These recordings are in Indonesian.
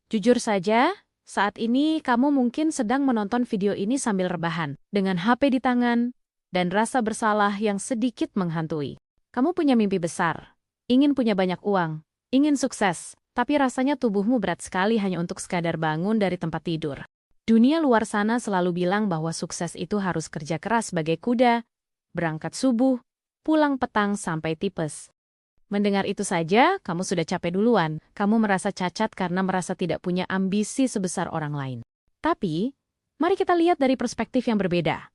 Jujur saja, saat ini kamu mungkin sedang menonton video ini sambil rebahan, dengan HP di tangan, dan rasa bersalah yang sedikit menghantui. Kamu punya mimpi besar, ingin punya banyak uang, ingin sukses, tapi rasanya tubuhmu berat sekali hanya untuk sekadar bangun dari tempat tidur. Dunia luar sana selalu bilang bahwa sukses itu harus kerja keras sebagai kuda, berangkat subuh, pulang petang sampai tipes. Mendengar itu saja, kamu sudah capek duluan. Kamu merasa cacat karena merasa tidak punya ambisi sebesar orang lain. Tapi, mari kita lihat dari perspektif yang berbeda.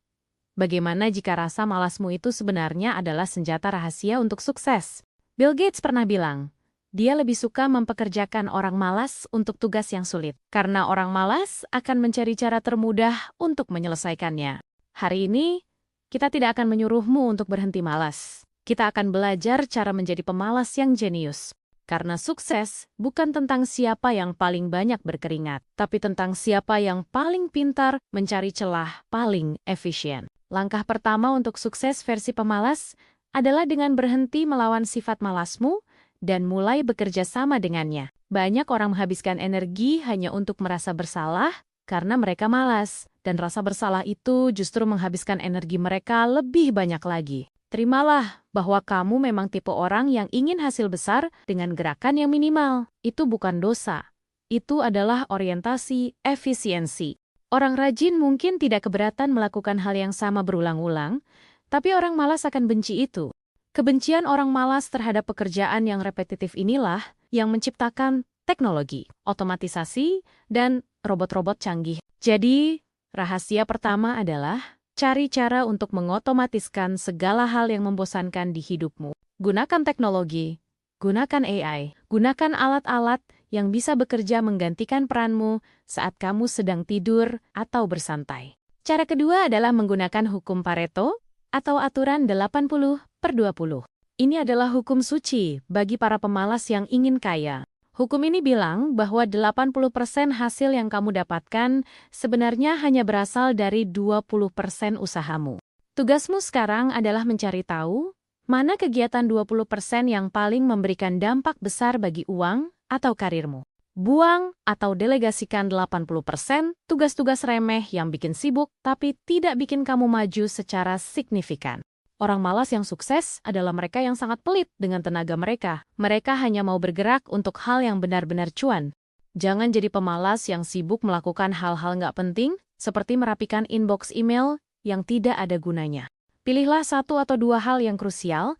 Bagaimana jika rasa malasmu itu sebenarnya adalah senjata rahasia untuk sukses? Bill Gates pernah bilang, dia lebih suka mempekerjakan orang malas untuk tugas yang sulit. Karena orang malas akan mencari cara termudah untuk menyelesaikannya. Hari ini, kita tidak akan menyuruhmu untuk berhenti malas. Kita akan belajar cara menjadi pemalas yang jenius. Karena sukses bukan tentang siapa yang paling banyak berkeringat, tapi tentang siapa yang paling pintar mencari celah paling efisien. Langkah pertama untuk sukses versi pemalas adalah dengan berhenti melawan sifat malasmu dan mulai bekerja sama dengannya. Banyak orang menghabiskan energi hanya untuk merasa bersalah karena mereka malas, dan rasa bersalah itu justru menghabiskan energi mereka lebih banyak lagi. Terimalah bahwa kamu memang tipe orang yang ingin hasil besar dengan gerakan yang minimal. Itu bukan dosa. Itu adalah orientasi efisiensi. Orang rajin mungkin tidak keberatan melakukan hal yang sama berulang-ulang, tapi orang malas akan benci itu. Kebencian orang malas terhadap pekerjaan yang repetitif inilah yang menciptakan teknologi, otomatisasi, dan robot-robot canggih. Jadi, rahasia pertama adalah cari cara untuk mengotomatiskan segala hal yang membosankan di hidupmu. Gunakan teknologi, gunakan AI, gunakan alat-alat yang bisa bekerja menggantikan peranmu saat kamu sedang tidur atau bersantai. Cara kedua adalah menggunakan hukum Pareto atau aturan 80/20. Ini adalah hukum suci bagi para pemalas yang ingin kaya. Hukum ini bilang bahwa 80% hasil yang kamu dapatkan sebenarnya hanya berasal dari 20% usahamu. Tugasmu sekarang adalah mencari tahu mana kegiatan 20% yang paling memberikan dampak besar bagi uang atau karirmu. Buang atau delegasikan 80% tugas-tugas remeh yang bikin sibuk tapi tidak bikin kamu maju secara signifikan. Orang malas yang sukses adalah mereka yang sangat pelit dengan tenaga mereka. Mereka hanya mau bergerak untuk hal yang benar-benar cuan. Jangan jadi pemalas yang sibuk melakukan hal-hal nggak penting, seperti merapikan inbox email yang tidak ada gunanya. Pilihlah 1 atau 2 hal yang krusial,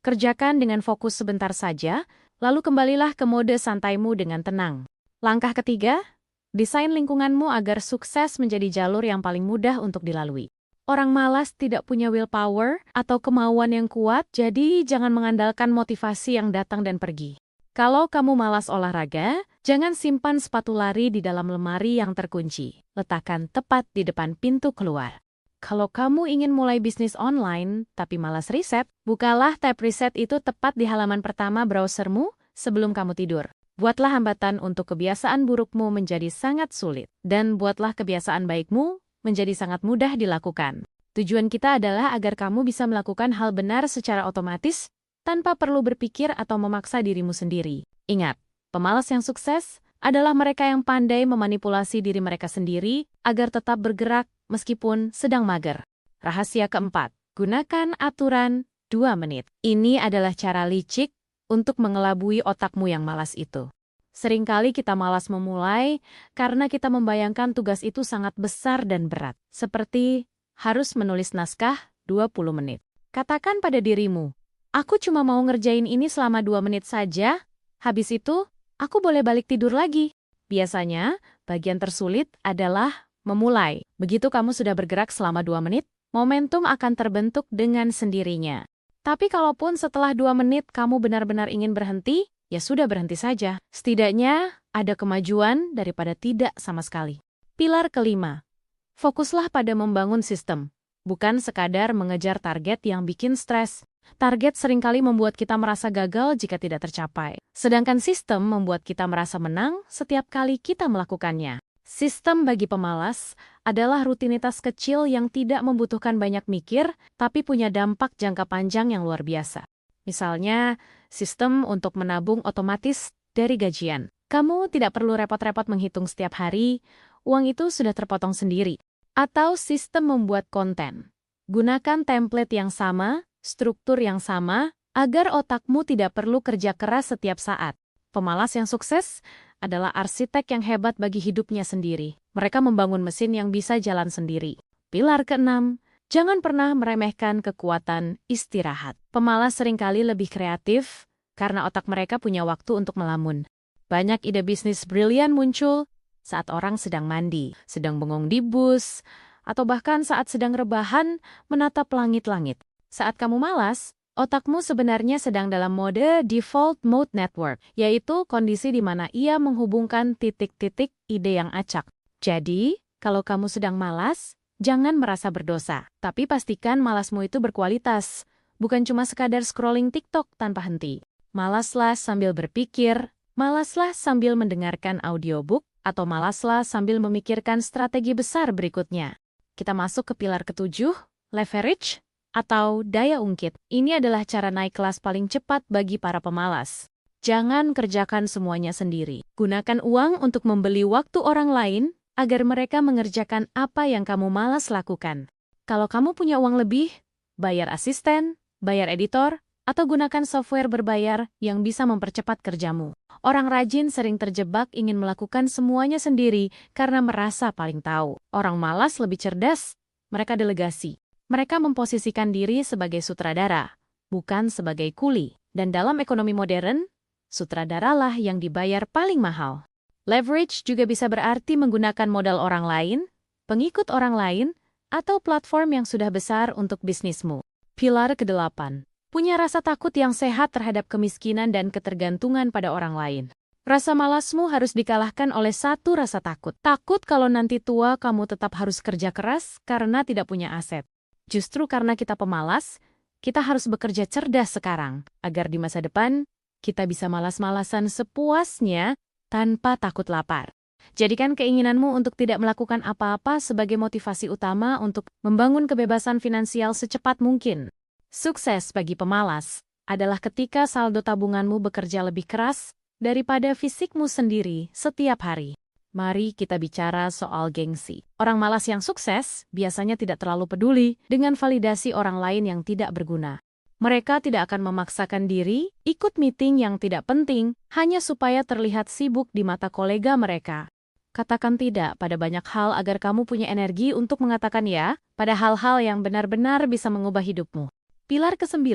kerjakan dengan fokus sebentar saja, lalu kembalilah ke mode santaimu dengan tenang. Langkah ketiga, desain lingkunganmu agar sukses menjadi jalur yang paling mudah untuk dilalui. Orang malas tidak punya willpower atau kemauan yang kuat, jadi jangan mengandalkan motivasi yang datang dan pergi. Kalau kamu malas olahraga, jangan simpan sepatu lari di dalam lemari yang terkunci. Letakkan tepat di depan pintu keluar. Kalau kamu ingin mulai bisnis online tapi malas riset, bukalah tab riset itu tepat di halaman pertama browsermu sebelum kamu tidur. Buatlah hambatan untuk kebiasaan burukmu menjadi sangat sulit, dan buatlah kebiasaan baikmu menjadi sangat mudah dilakukan. Tujuan kita adalah agar kamu bisa melakukan hal benar secara otomatis tanpa perlu berpikir atau memaksa dirimu sendiri. Ingat, pemalas yang sukses adalah mereka yang pandai memanipulasi diri mereka sendiri agar tetap bergerak meskipun sedang mager. Rahasia keempat, gunakan aturan 2 menit. Ini adalah cara licik untuk mengelabui otakmu yang malas itu. Seringkali kita malas memulai karena kita membayangkan tugas itu sangat besar dan berat. Seperti harus menulis naskah 20 menit. Katakan pada dirimu, aku cuma mau ngerjain ini selama 2 menit saja, habis itu aku boleh balik tidur lagi. Biasanya, bagian tersulit adalah memulai. Begitu kamu sudah bergerak selama 2 menit, momentum akan terbentuk dengan sendirinya. Tapi kalaupun setelah 2 menit kamu benar-benar ingin berhenti, ya sudah berhenti saja. Setidaknya ada kemajuan daripada tidak sama sekali. Pilar kelima, fokuslah pada membangun sistem, bukan sekadar mengejar target yang bikin stres. Target seringkali membuat kita merasa gagal jika tidak tercapai. Sedangkan sistem membuat kita merasa menang setiap kali kita melakukannya. Sistem bagi pemalas adalah rutinitas kecil yang tidak membutuhkan banyak mikir, tapi punya dampak jangka panjang yang luar biasa. Misalnya, sistem untuk menabung otomatis dari gajian. Kamu tidak perlu repot-repot menghitung setiap hari, uang itu sudah terpotong sendiri. Atau sistem membuat konten. Gunakan template yang sama, struktur yang sama, agar otakmu tidak perlu kerja keras setiap saat. Pemalas yang sukses adalah arsitek yang hebat bagi hidupnya sendiri. Mereka membangun mesin yang bisa jalan sendiri. Pilar keenam, jangan pernah meremehkan kekuatan istirahat. Pemalas seringkali lebih kreatif karena otak mereka punya waktu untuk melamun. Banyak ide bisnis brilian muncul saat orang sedang mandi, sedang bengong di bus, atau bahkan saat sedang rebahan menatap langit-langit. Saat kamu malas, otakmu sebenarnya sedang dalam mode default mode network, yaitu kondisi di mana ia menghubungkan titik-titik ide yang acak. Jadi, kalau kamu sedang malas, jangan merasa berdosa, tapi pastikan malasmu itu berkualitas, bukan cuma sekadar scrolling TikTok tanpa henti. Malaslah sambil berpikir, malaslah sambil mendengarkan audiobook, atau malaslah sambil memikirkan strategi besar berikutnya. Kita masuk ke pilar ketujuh, leverage, atau daya ungkit. Ini adalah cara naik kelas paling cepat bagi para pemalas. Jangan kerjakan semuanya sendiri. Gunakan uang untuk membeli waktu orang lain, agar mereka mengerjakan apa yang kamu malas lakukan. Kalau kamu punya uang lebih, bayar asisten, bayar editor, atau gunakan software berbayar yang bisa mempercepat kerjamu. Orang rajin sering terjebak ingin melakukan semuanya sendiri karena merasa paling tahu. Orang malas lebih cerdas, mereka delegasi. Mereka memposisikan diri sebagai sutradara, bukan sebagai kuli. Dan dalam ekonomi modern, sutradaralah yang dibayar paling mahal. Leverage juga bisa berarti menggunakan modal orang lain, pengikut orang lain, atau platform yang sudah besar untuk bisnismu. Pilar ke-8. Punya rasa takut yang sehat terhadap kemiskinan dan ketergantungan pada orang lain. Rasa malasmu harus dikalahkan oleh satu rasa takut. Takut kalau nanti tua kamu tetap harus kerja keras karena tidak punya aset. Justru karena kita pemalas, kita harus bekerja cerdas sekarang, agar di masa depan kita bisa malas-malasan sepuasnya tanpa takut lapar. Jadikan keinginanmu untuk tidak melakukan apa-apa sebagai motivasi utama untuk membangun kebebasan finansial secepat mungkin. Sukses bagi pemalas adalah ketika saldo tabunganmu bekerja lebih keras daripada fisikmu sendiri setiap hari. Mari kita bicara soal gengsi. Orang malas yang sukses biasanya tidak terlalu peduli dengan validasi orang lain yang tidak berguna. Mereka tidak akan memaksakan diri ikut meeting yang tidak penting hanya supaya terlihat sibuk di mata kolega mereka. Katakan tidak pada banyak hal agar kamu punya energi untuk mengatakan ya pada hal-hal yang benar-benar bisa mengubah hidupmu. Pilar ke-9,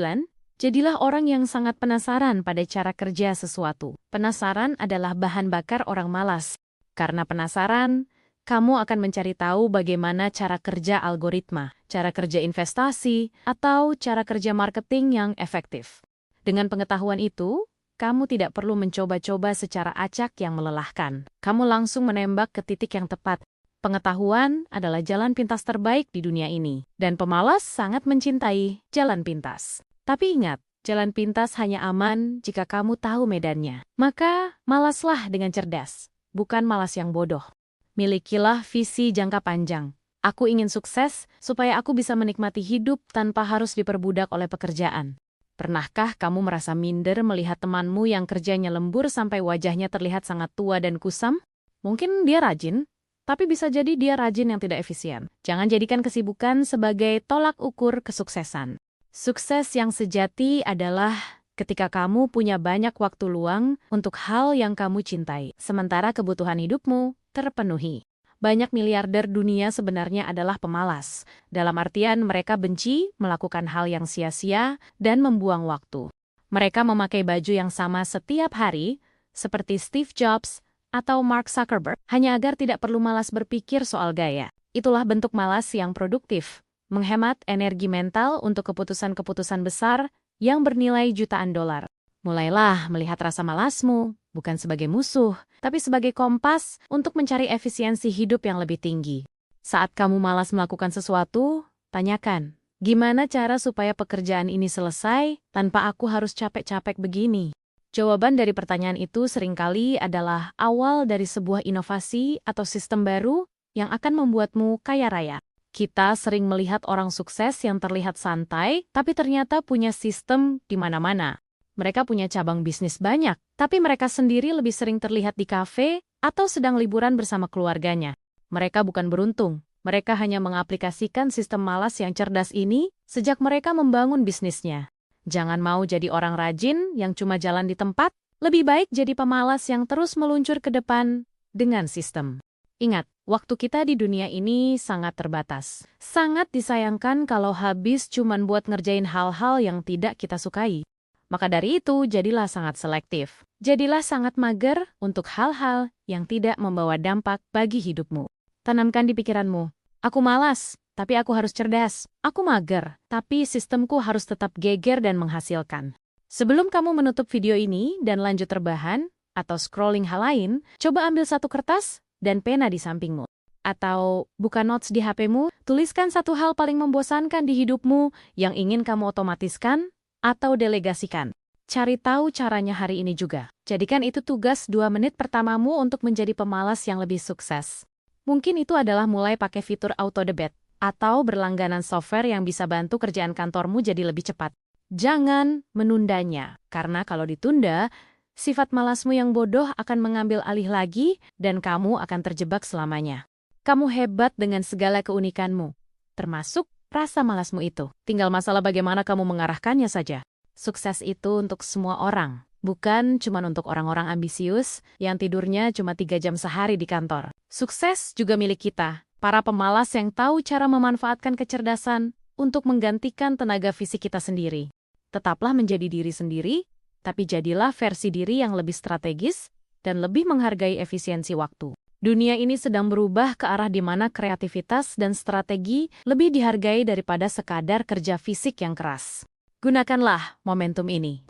jadilah orang yang sangat penasaran pada cara kerja sesuatu. Penasaran adalah bahan bakar orang malas. Karena penasaran, kamu akan mencari tahu bagaimana cara kerja algoritma, cara kerja investasi, atau cara kerja marketing yang efektif. Dengan pengetahuan itu, kamu tidak perlu mencoba-coba secara acak yang melelahkan. Kamu langsung menembak ke titik yang tepat. Pengetahuan adalah jalan pintas terbaik di dunia ini, dan pemalas sangat mencintai jalan pintas. Tapi ingat, jalan pintas hanya aman jika kamu tahu medannya. Maka, malaslah dengan cerdas, bukan malas yang bodoh. Milikilah visi jangka panjang. Aku ingin sukses supaya aku bisa menikmati hidup tanpa harus diperbudak oleh pekerjaan. Pernahkah kamu merasa minder melihat temanmu yang kerjanya lembur sampai wajahnya terlihat sangat tua dan kusam? Mungkin dia rajin, tapi bisa jadi dia rajin yang tidak efisien. Jangan jadikan kesibukan sebagai tolak ukur kesuksesan. Sukses yang sejati adalah ketika kamu punya banyak waktu luang untuk hal yang kamu cintai, sementara kebutuhan hidupmu terpenuhi. Banyak miliarder dunia sebenarnya adalah pemalas. Dalam artian mereka benci melakukan hal yang sia-sia dan membuang waktu. Mereka memakai baju yang sama setiap hari, seperti Steve Jobs atau Mark Zuckerberg, hanya agar tidak perlu malas berpikir soal gaya. Itulah bentuk malas yang produktif, menghemat energi mental untuk keputusan-keputusan besar yang bernilai jutaan dolar. Mulailah melihat rasa malasmu, bukan sebagai musuh, tapi sebagai kompas untuk mencari efisiensi hidup yang lebih tinggi. Saat kamu malas melakukan sesuatu, tanyakan, gimana cara supaya pekerjaan ini selesai tanpa aku harus capek-capek begini? Jawaban dari pertanyaan itu seringkali adalah awal dari sebuah inovasi atau sistem baru yang akan membuatmu kaya raya. Kita sering melihat orang sukses yang terlihat santai, tapi ternyata punya sistem di mana-mana. Mereka punya cabang bisnis banyak, tapi mereka sendiri lebih sering terlihat di kafe atau sedang liburan bersama keluarganya. Mereka bukan beruntung, mereka hanya mengaplikasikan sistem malas yang cerdas ini sejak mereka membangun bisnisnya. Jangan mau jadi orang rajin yang cuma jalan di tempat, lebih baik jadi pemalas yang terus meluncur ke depan dengan sistem. Ingat, waktu kita di dunia ini sangat terbatas. Sangat disayangkan kalau habis cuman buat ngerjain hal-hal yang tidak kita sukai. Maka dari itu, jadilah sangat selektif. Jadilah sangat mager untuk hal-hal yang tidak membawa dampak bagi hidupmu. Tanamkan di pikiranmu, aku malas, tapi aku harus cerdas. Aku mager, tapi sistemku harus tetap geger dan menghasilkan. Sebelum kamu menutup video ini dan lanjut rebahan atau scrolling hal lain, coba ambil satu kertas dan pena di sampingmu. Atau buka notes di HP-mu, tuliskan satu hal paling membosankan di hidupmu yang ingin kamu otomatiskan atau delegasikan. Cari tahu caranya hari ini juga. Jadikan itu tugas 2 menit pertamamu untuk menjadi pemalas yang lebih sukses. Mungkin itu adalah mulai pakai fitur auto debit atau berlangganan software yang bisa bantu kerjaan kantormu jadi lebih cepat. Jangan menundanya, karena kalau ditunda, sifat malasmu yang bodoh akan mengambil alih lagi dan kamu akan terjebak selamanya. Kamu hebat dengan segala keunikanmu, termasuk rasa malasmu itu. Tinggal masalah bagaimana kamu mengarahkannya saja. Sukses itu untuk semua orang, bukan cuma untuk orang-orang ambisius yang tidurnya cuma 3 jam sehari di kantor. Sukses juga milik kita, para pemalas yang tahu cara memanfaatkan kecerdasan untuk menggantikan tenaga fisik kita sendiri. Tetaplah menjadi diri sendiri, tapi jadilah versi diri yang lebih strategis dan lebih menghargai efisiensi waktu. Dunia ini sedang berubah ke arah di mana kreativitas dan strategi lebih dihargai daripada sekadar kerja fisik yang keras. Gunakanlah momentum ini.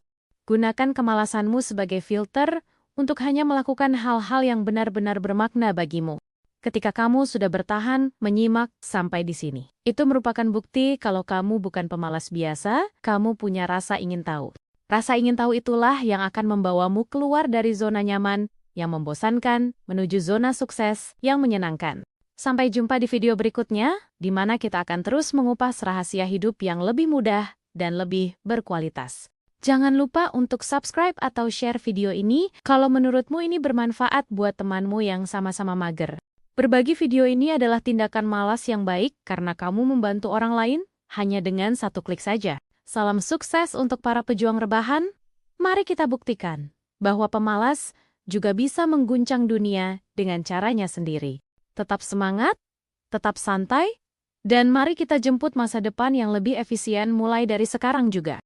Gunakan kemalasanmu sebagai filter untuk hanya melakukan hal-hal yang benar-benar bermakna bagimu. Ketika kamu sudah bertahan menyimak sampai di sini, itu merupakan bukti kalau kamu bukan pemalas biasa, kamu punya rasa ingin tahu. Rasa ingin tahu itulah yang akan membawamu keluar dari zona nyaman yang membosankan menuju zona sukses yang menyenangkan. Sampai jumpa di video berikutnya, di mana kita akan terus mengupas rahasia hidup yang lebih mudah dan lebih berkualitas. Jangan lupa untuk subscribe atau share video ini kalau menurutmu ini bermanfaat buat temanmu yang sama-sama mager. Berbagi video ini adalah tindakan malas yang baik karena kamu membantu orang lain hanya dengan 1 klik saja. Salam sukses untuk para pejuang rebahan. Mari kita buktikan bahwa pemalas juga bisa mengguncang dunia dengan caranya sendiri. Tetap semangat, tetap santai, dan mari kita jemput masa depan yang lebih efisien mulai dari sekarang juga.